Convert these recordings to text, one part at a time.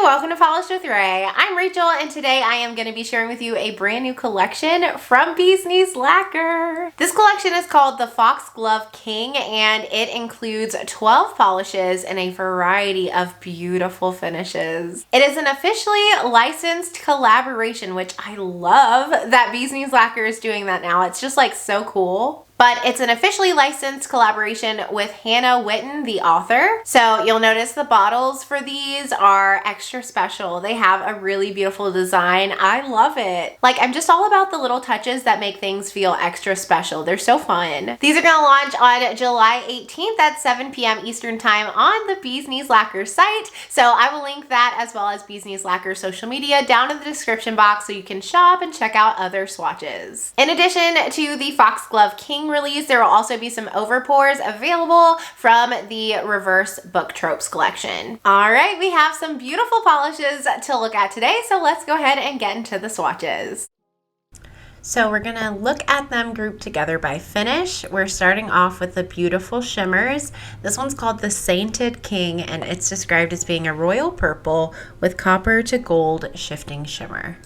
welcome to Polished with Ray. I'm Rachel, and today I am going to be sharing with you a brand new collection from Bee's Knees Lacquer. This collection is called the Foxglove King, and it includes 12 polishes and a variety of beautiful finishes. It is an officially licensed collaboration, which I love that Bee's Knees Lacquer is doing that now. It's just like so cool. But it's an officially licensed collaboration with Hannah Witten, the author. So you'll notice the bottles for these are extra special. They have a really beautiful design. I love it. Like, I'm just all about the little touches that make things feel extra special. They're so fun. These are gonna launch on July 18th at 7 p.m. Eastern time on the Bee's Knees Lacquer site. So I will link that as well as Bee's Knees Lacquer social media down in the description box so you can shop and check out other swatches. In addition to the Foxglove King release, there will also be some Overpours available from the Reverse Book Tropes collection. All right, we have some beautiful polishes to look at today, so let's go ahead and get into the swatches. So we're gonna look at them grouped together by finish. We're starting off with the beautiful shimmers. This one's called the Sainted King, and it's described as being a royal purple with copper to gold shifting shimmer.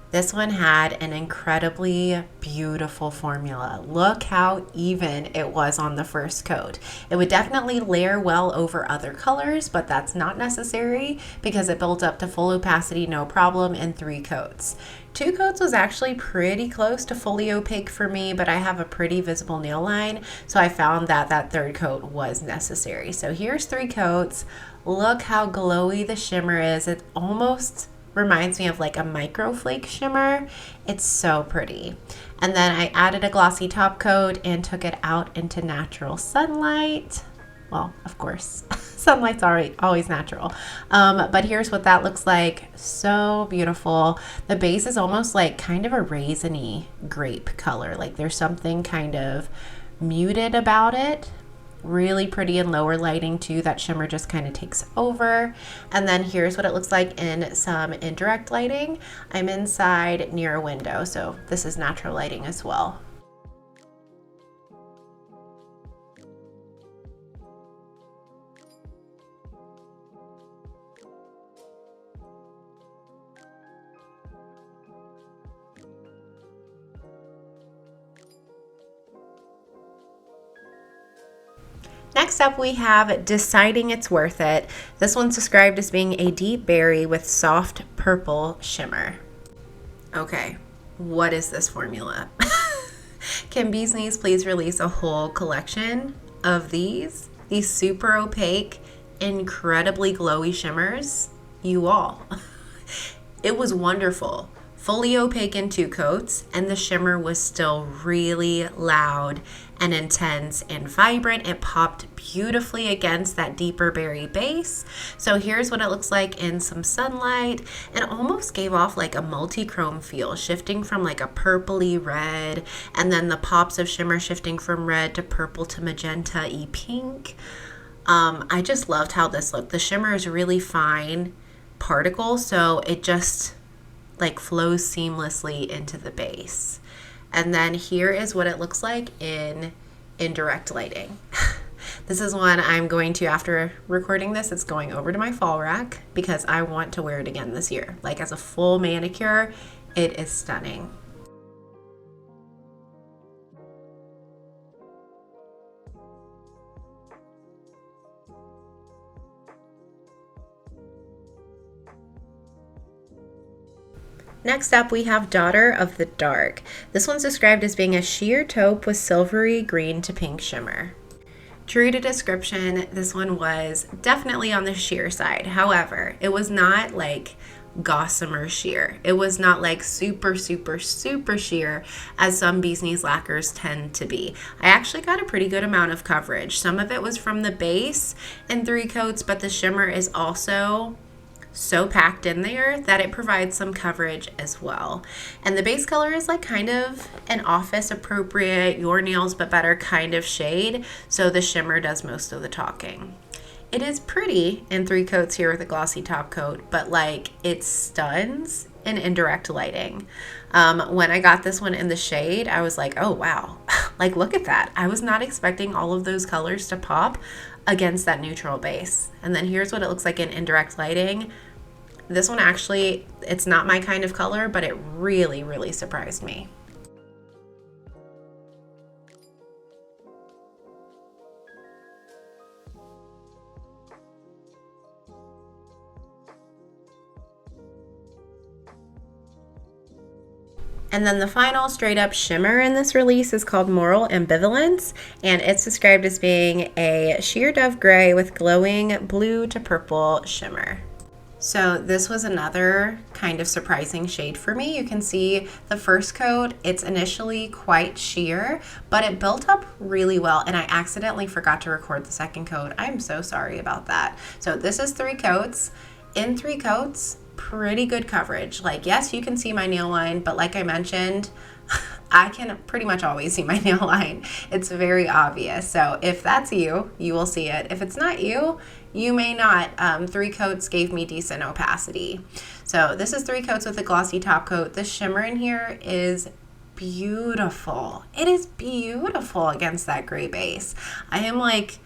This one had an incredibly beautiful formula. Look how even it was on the first coat. It would definitely layer well over other colors, but that's not necessary because it built up to full opacity no problem in 3 coats. 2 coats was actually pretty close to fully opaque for me, but I have a pretty visible nail line, so I found that that 3rd coat was necessary. So here's 3 coats. Look how glowy the shimmer is. It almost reminds me of like a microflake shimmer. It's so pretty. And then I added a glossy top coat and took it out into natural sunlight. Well, of course, sunlight's always natural. But here's what that looks like. So beautiful. The base is almost like kind of a raisiny grape color. Like there's something kind of muted about it. Really pretty in lower lighting too. That shimmer just kind of takes over. And then here's what it looks like in some indirect lighting. I'm inside near a window, so this is natural lighting as well. Next up we have Deciding It's Worth It. This one's described as being a deep berry with soft purple shimmer. Okay, what is this formula? Can Bee's Knees please release a whole collection of these super opaque, incredibly glowy shimmers? You all. It was wonderful. Fully opaque in 2 coats, and the shimmer was still really loud and intense and vibrant. It popped beautifully against that deeper berry base. So here's what it looks like in some sunlight. It almost gave off like a multi-chrome feel, shifting from like a purpley red, and then the pops of shimmer shifting from red to purple to magenta-y pink. I just loved how this looked. The shimmer is really fine particle, so it just like flows seamlessly into the base. And then here is what it looks like in indirect lighting. This is one I'm going to, after recording this, it's going over to my fall rack because I want to wear it again this year. Like as a full manicure, it is stunning. Next up, we have Daughter of the Dark. This one's described as being a sheer taupe with silvery green to pink shimmer. True to description, this one was definitely on the sheer side. However, it was not like gossamer sheer. It was not like super sheer as some Bee's Knees lacquers tend to be. I actually got a pretty good amount of coverage. Some of it was from the base in 3 coats, but the shimmer is also so packed in there that it provides some coverage as well. And the base color is like kind of an office appropriate, your nails but better kind of shade, so the shimmer does most of the talking. It is pretty in 3 coats here with a glossy top coat, but like it stuns in indirect lighting. When I got this one in the shade, I was like, oh wow, like look at that. I was not expecting all of those colors to pop against that neutral base. And then here's what it looks like in indirect lighting. This one actually, it's not my kind of color, but it really, really surprised me. And then the final straight up shimmer in this release is called Moral Ambivalence, and it's described as being a sheer dove gray with glowing blue to purple shimmer. So this was another kind of surprising shade for me. You can see the first coat, it's initially quite sheer, but it built up really well, and I accidentally forgot to record the second coat. I'm so sorry about that. So this is 3 coats. In 3 coats, pretty good coverage. Like, yes, you can see my nail line, but like I mentioned, I can pretty much always see my nail line. It's very obvious. So if that's you, you will see it. If it's not you, you may not. 3 coats gave me decent opacity. So this is 3 coats with a glossy top coat. The shimmer in here is beautiful. It is beautiful against that gray base. I am like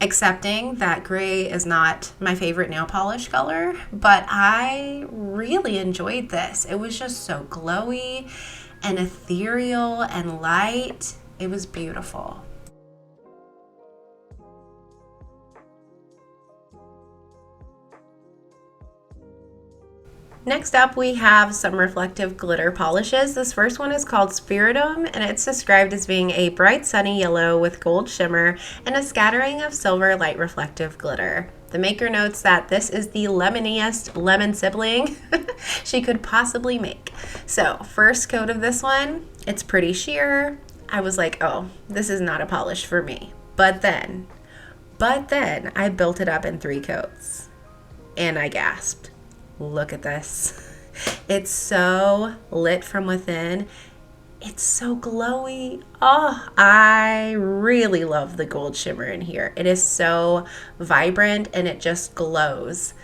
accepting that gray is not my favorite nail polish color, but I really enjoyed this. It was just so glowy and ethereal and light. It was beautiful. Next up, we have some reflective glitter polishes. This first one is called Spiridome, and it's described as being a bright sunny yellow with gold shimmer and a scattering of silver light reflective glitter. The maker notes that this is the lemoniest lemon sibling she could possibly make. So first coat of this one, it's pretty sheer. I was like, oh, this is not a polish for me. But then I built it up in 3 coats and I gasped. Look at this. It's so lit from within. It's so glowy. Oh, I really love the gold shimmer in here. It is so vibrant and it just glows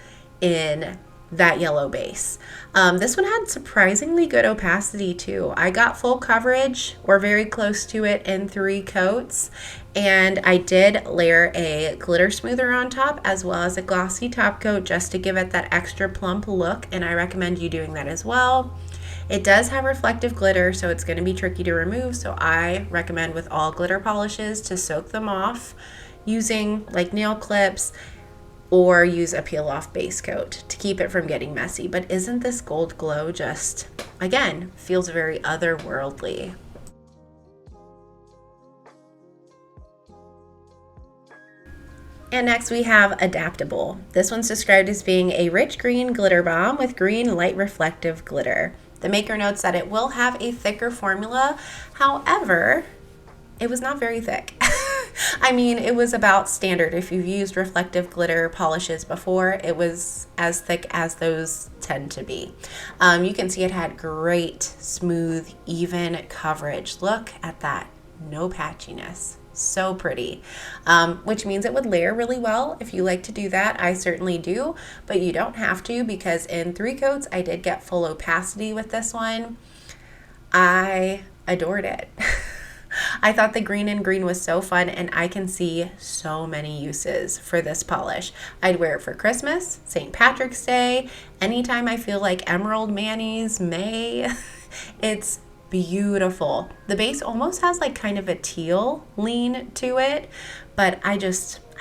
in that yellow base. This one had surprisingly good opacity too. I got full coverage or very close to it in 3 coats, and I did layer a glitter smoother on top as well as a glossy top coat just to give it that extra plump look, and I recommend you doing that as well. It does have reflective glitter, so it's going to be tricky to remove, so I recommend with all glitter polishes to soak them off using like nail clips or use a peel off base coat to keep it from getting messy. But isn't this gold glow just, again, feels very otherworldly. And next we have Adaptable. This one's described as being a rich green glitter bomb with green light reflective glitter. The maker notes that it will have a thicker formula, however, it was not very thick. I mean, it was about standard. If you've used reflective glitter polishes before, it was as thick as those tend to be. You can see it had great, smooth, even coverage. Look at that. No patchiness. So pretty, which means it would layer really well if you like to do that. I certainly do, but you don't have to, because in 3 coats I did get full opacity with this one. I adored it. I thought the green and green was so fun, and I can see so many uses for this polish. I'd wear it for Christmas, St. Patrick's Day, anytime I feel like Emerald Manis, May. It's beautiful. The base almost has like kind of a teal lean to it, but I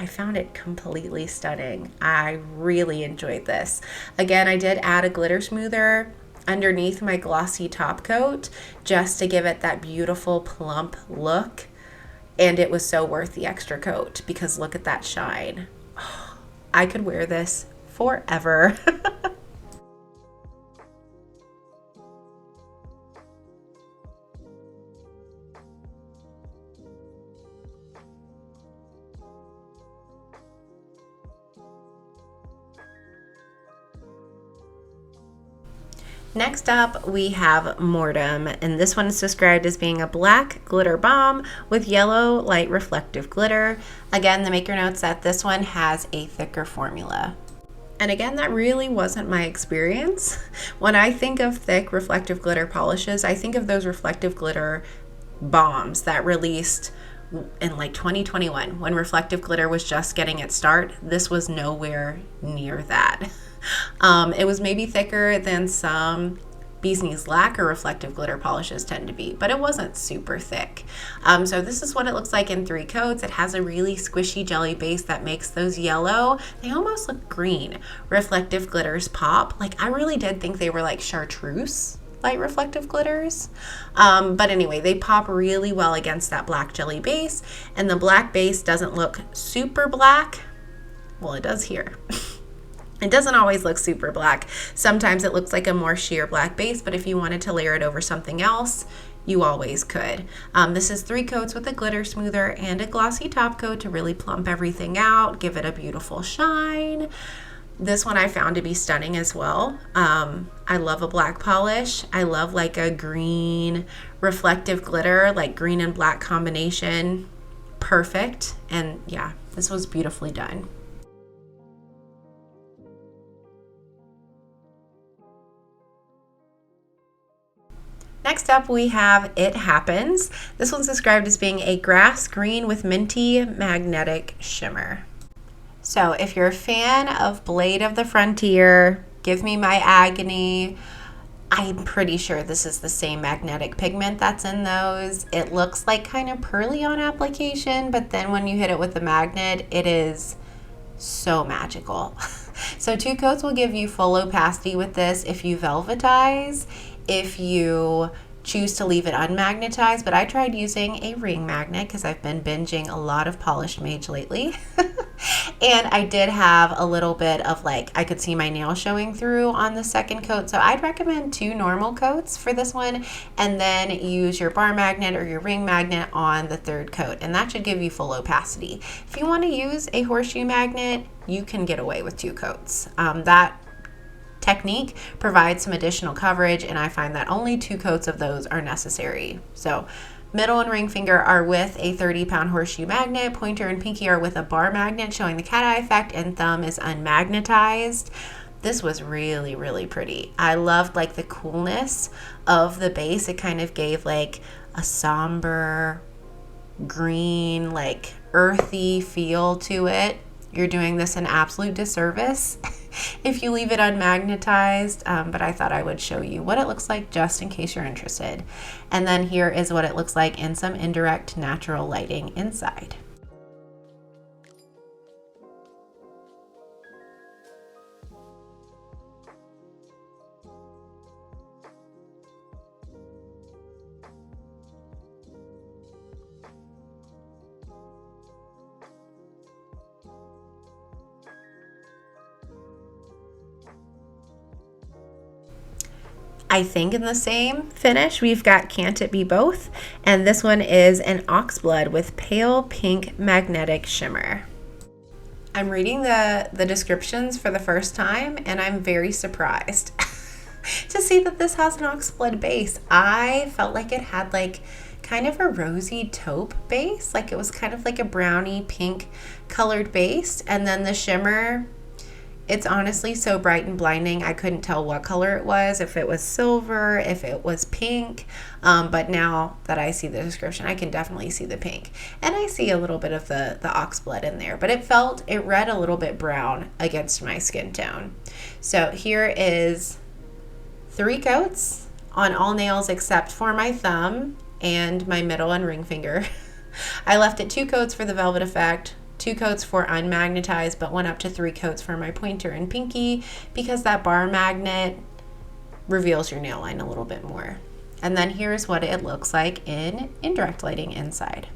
found it completely stunning. I really enjoyed this. Again, I did add a glitter smoother underneath my glossy top coat just to give it that beautiful plump look, and it was so worth the extra coat because look at that shine. Oh, I could wear this forever. Next up, we have Mortem, and this one is described as being a black glitter bomb with yellow light reflective glitter. Again, the maker notes that this one has a thicker formula. And again, that really wasn't my experience. When I think of thick reflective glitter polishes, I think of those reflective glitter bombs that released in like 2021 when reflective glitter was just getting its start. This was nowhere near that. It was maybe thicker than some Bee's Knees Lacquer reflective glitter polishes tend to be, but it wasn't super thick. So this is what it looks like in 3 coats. It has a really squishy jelly base that makes those yellow, they almost look green, reflective glitters pop. Like, I really did think they were like chartreuse light reflective glitters. But anyway, they pop really well against that black jelly base, and the black base doesn't look super black. Well, it does here. It doesn't always look super black. Sometimes it looks like a more sheer black base, but if you wanted to layer it over something else, you always could. This is 3 coats with a glitter smoother and a glossy top coat to really plump everything out, give it a beautiful shine. This one I found to be stunning as well. I love a black polish. I love like a green reflective glitter, like green and black combination. Perfect. And yeah, this was beautifully done. Next up, we have It Happens. This one's described as being a grass green with minty magnetic shimmer. So if you're a fan of Blade of the Frontier, Give Me My Agony, I'm pretty sure this is the same magnetic pigment that's in those. It looks like kind of pearly on application, but then when you hit it with the magnet, it is so magical. So 2 coats will give you full opacity with this if you velvetize. If you choose to leave it unmagnetized, but I tried using a ring magnet because I've been binging a lot of Polished Mage lately. And I did have a little bit of like, I could see my nail showing through on the second coat. So I'd recommend 2 normal coats for this one, and then use your bar magnet or your ring magnet on the 3rd coat. And that should give you full opacity. If you want to use a horseshoe magnet, you can get away with 2 coats. That technique provides some additional coverage, and I find that only 2 coats of those are necessary. So middle and ring finger are with a 30-pound horseshoe magnet, pointer and pinky are with a bar magnet showing the cat eye effect, and thumb is unmagnetized. This was really, really pretty. I loved like the coolness of the base. It kind of gave like a somber green, like earthy feel to it. You're doing this an absolute disservice if you leave it unmagnetized, but I thought I would show you what it looks like just in case you're interested. And then here is what it looks like in some indirect natural lighting inside. I think in the same finish, we've got Can't It Be Both, and this one is an Oxblood with pale pink magnetic shimmer. I'm reading the descriptions for the first time, and I'm very surprised to see that this has an Oxblood base. I felt like it had like kind of a rosy taupe base, like it was kind of like a brownie pink colored base, and then the shimmer, it's honestly so bright and blinding, I couldn't tell what color it was, if it was silver, if it was pink, but now that I see the description, I can definitely see the pink. And I see a little bit of the oxblood in there, but it read a little bit brown against my skin tone. So here is 3 coats on all nails except for my thumb and my middle and ring finger. I left it 2 coats for the velvet effect, 2 coats for unmagnetized, but went up to 3 coats for my pointer and pinky because that bar magnet reveals your nail line a little bit more. And then here's what it looks like in indirect lighting inside.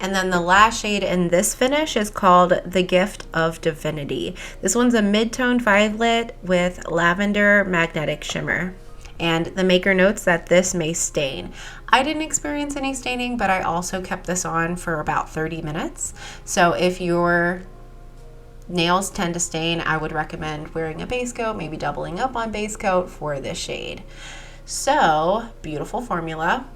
And then the last shade in this finish is called The Gift of Divinity. This one's a mid-tone violet with lavender magnetic shimmer. And the maker notes that this may stain. I didn't experience any staining, but I also kept this on for about 30 minutes. So if your nails tend to stain, I would recommend wearing a base coat, maybe doubling up on base coat for this shade. So, beautiful formula.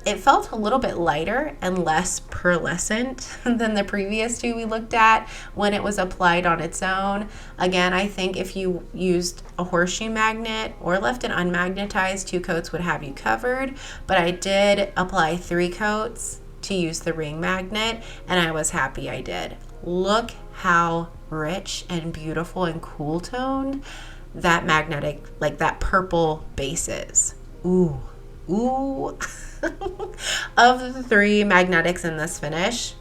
It felt a little bit lighter and less pearlescent than the previous two we looked at when it was applied on its own. Again, I think if you used a horseshoe magnet or left it unmagnetized, 2 coats would have you covered. But I did apply 3 coats to use the ring magnet, and I was happy I did. Look how rich and beautiful and cool toned that magnetic, like that purple base is. Ooh, ooh. Of the 3 magnetics in this finish,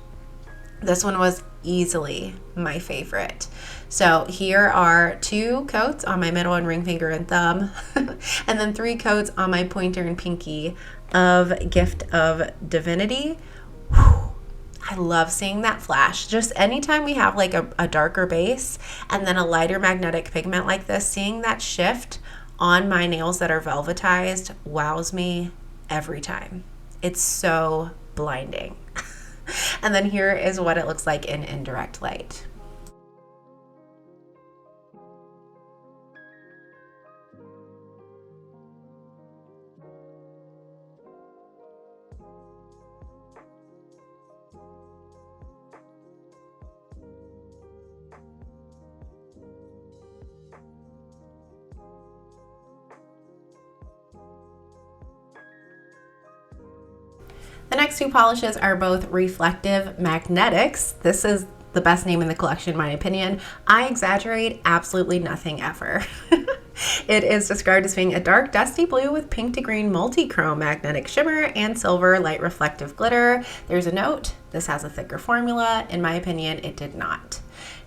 this one was easily my favorite. So here are 2 coats on my middle and ring finger and thumb, and then 3 coats on my pointer and pinky of Gift of Divinity. Whew. I love seeing that flash. Just anytime we have like a darker base and then a lighter magnetic pigment like this, seeing that shift on my nails that are velvetized wows me every time. It's so blinding. And then here is what it looks like in indirect light. The next 2 polishes are both reflective magnetics. This is the best name in the collection, in my opinion. I exaggerate absolutely nothing ever. It is described as being a dark dusty blue with pink to green multi-chrome magnetic shimmer and silver light reflective glitter. There's a note, this has a thicker formula. In my opinion, it did not.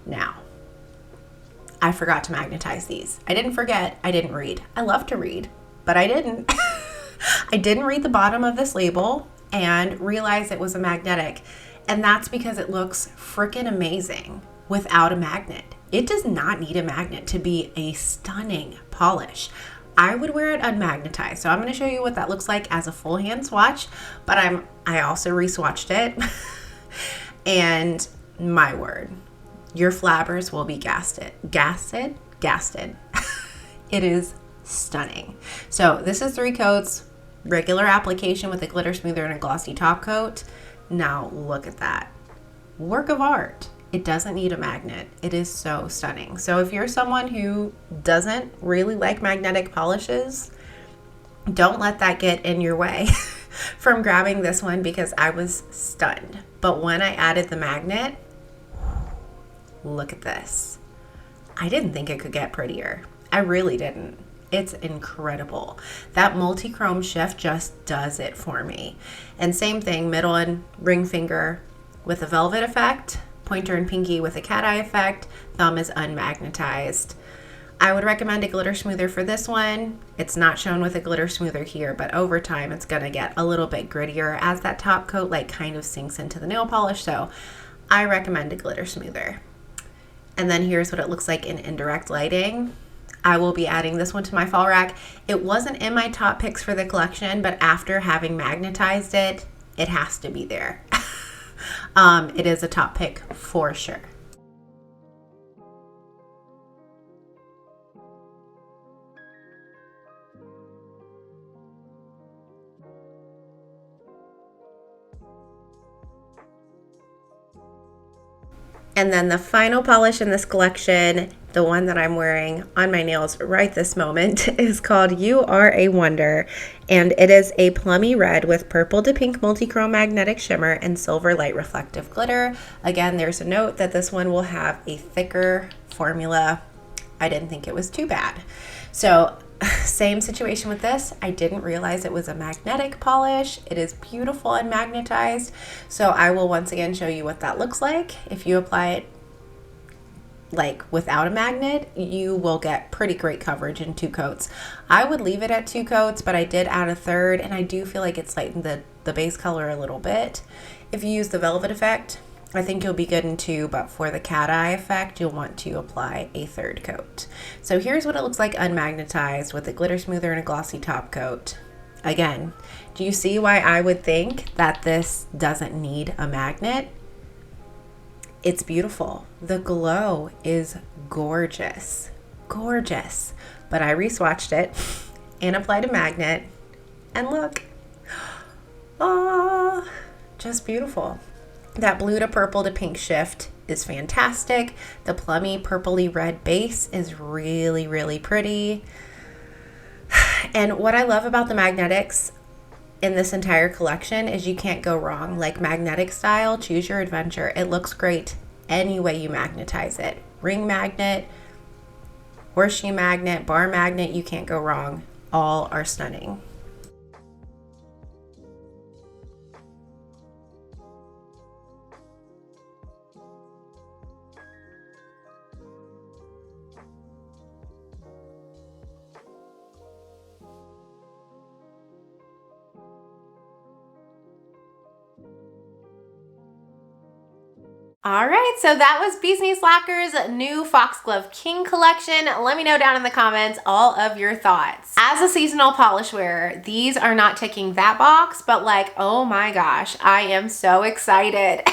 Now, I forgot to magnetize these. I didn't forget, I didn't read. I love to read, but I didn't. I didn't read the bottom of this label and realized it was a magnetic. And that's because it looks freaking amazing without a magnet. It does not need a magnet to be a stunning polish. I would wear it unmagnetized. So I'm going to show you what that looks like as a full hand swatch, but I also re-swatched it. And my word, your flabbers will be gasted. It is stunning. So this is 3 coats. Regular application with a glitter smoother and a glossy top coat. Now look at that. Work of art. It doesn't need a magnet. It is so stunning. So if you're someone who doesn't really like magnetic polishes, don't let that get in your way from grabbing this one, because I was stunned. But when I added the magnet, look at this. I didn't think it could get prettier. I really didn't. It's incredible. That multi-chrome shift just does it for me. And same thing, middle and ring finger with a velvet effect, pointer and pinky with a cat eye effect, thumb is unmagnetized. I would recommend a glitter smoother for this one. It's not shown with a glitter smoother here, but over time it's gonna get a little bit grittier as that top coat like kind of sinks into the nail polish. So I recommend a glitter smoother. And then here's what it looks like in indirect lighting. I will be adding this one to my fall rack. It wasn't in my top picks for the collection, but after having magnetized it, it has to be there. It is a top pick for sure. And then the final polish in this collection, the one that I'm wearing on my nails right this moment, is called You Are a Wonder. And it is a plummy red with purple to pink multi-chrome magnetic shimmer and silver light reflective glitter. Again, there's a note that this one will have a thicker formula. I didn't think it was too bad. So same situation with this. I didn't realize it was a magnetic polish. It is beautiful and magnetized. So I will once again show you what that looks like. If you apply it like without a magnet, you will get pretty great coverage in 2 coats. I would leave it at 2 coats, but I did add a third, and I do feel like it's lightened the base color a little bit. If you use the velvet effect, I think you'll be good in 2, but for the cat eye effect, you'll want to apply a 3rd coat. So here's what it looks like unmagnetized with a glitter smoother and a glossy top coat. Again, do you see why I would think that this doesn't need a magnet? It's beautiful. The glow is gorgeous, gorgeous. But I re-swatched it and applied a magnet, and look, oh, just beautiful. That blue to purple to pink shift is fantastic. The plummy purpley red base is really, really pretty. And what I love about the magnetics in this entire collection is you can't go wrong. Like magnetic style, choose your adventure. It looks great any way you magnetize it. Ring magnet, horseshoe magnet, bar magnet, you can't go wrong. All are stunning. All right, so that was Bee's Lacquer's new Foxglove King collection. Let me know down in the comments all of your thoughts. As a seasonal polish wearer, these are not ticking that box, but like, oh my gosh, I am so excited.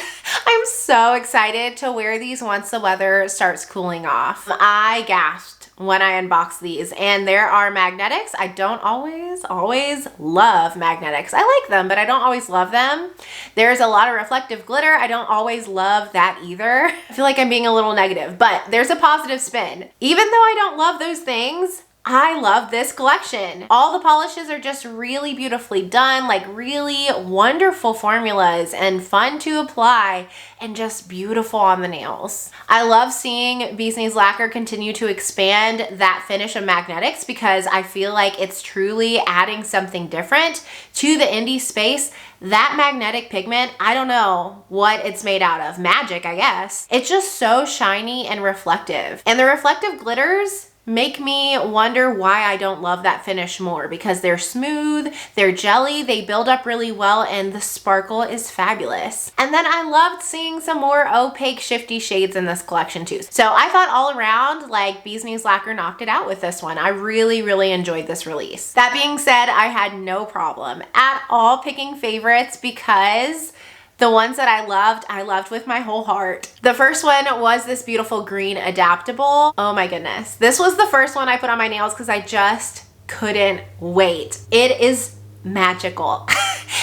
I'm so excited to wear these once the weather starts cooling off. I gasped when I unboxed these, and there are magnetics. I don't always love magnetics. I like them, but I don't always love them. There's a lot of reflective glitter. I don't always love that either. I feel like I'm being a little negative, but there's a positive spin. Even though I don't love those things, I love this collection. All the polishes are just really beautifully done, like really wonderful formulas and fun to apply and just beautiful on the nails. I love seeing Bee's Lacquer continue to expand that finish of magnetics because I feel like it's truly adding something different to the indie space. That magnetic pigment, I don't know what it's made out of. Magic, I guess. It's just so shiny and reflective. And the reflective glitters make me wonder why I don't love that finish more, because they're smooth, they're jelly, they build up really well, and the sparkle is fabulous. And then I loved seeing some more opaque shifty shades in this collection too. So I thought all around, like, Bee's Lacquer knocked it out with this one. I really, really enjoyed this release. That being said, I had no problem at all picking favorites because the ones that I loved with my whole heart. The first one was this beautiful green Adaptable. Oh my goodness. This was the first one I put on my nails because I just couldn't wait. It is magical.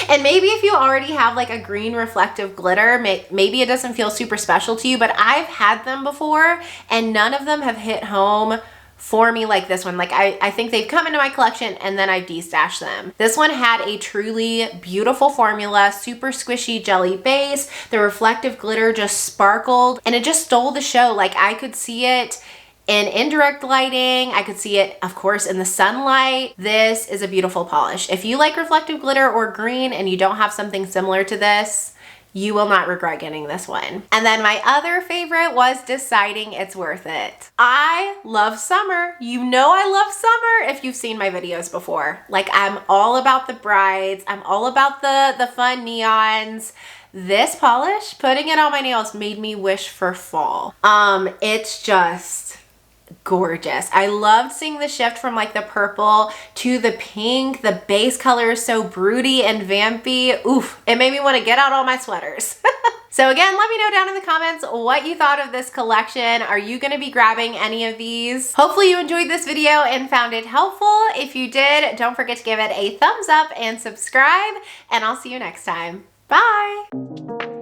And maybe if you already have like a green reflective glitter, maybe it doesn't feel super special to you, but I've had them before and none of them have hit home for me like this one. Like I think they've come into my collection and then I've destashed them. This one had a truly beautiful formula, super squishy jelly base. The reflective glitter just sparkled and it just stole the show. Like I could see it in indirect lighting. I could see it, of course, in the sunlight. This is a beautiful polish. If you like reflective glitter or green and you don't have something similar to this, you will not regret getting this one. And then my other favorite was deciding it's worth it. I love summer. You know I love summer if you've seen my videos before. Like I'm all about the brides. I'm all about the fun neons. This polish, putting it on my nails made me wish for fall. It's just gorgeous. I loved seeing the shift from like the purple to the pink. The base color is so broody and vampy. Oof, it made me want to get out all my sweaters. So again, let me know down in the comments what you thought of this collection. Are you going to be grabbing any of these? Hopefully you enjoyed this video and found it helpful. If you did, don't forget to give it a thumbs up and subscribe, and I'll see you next time. Bye!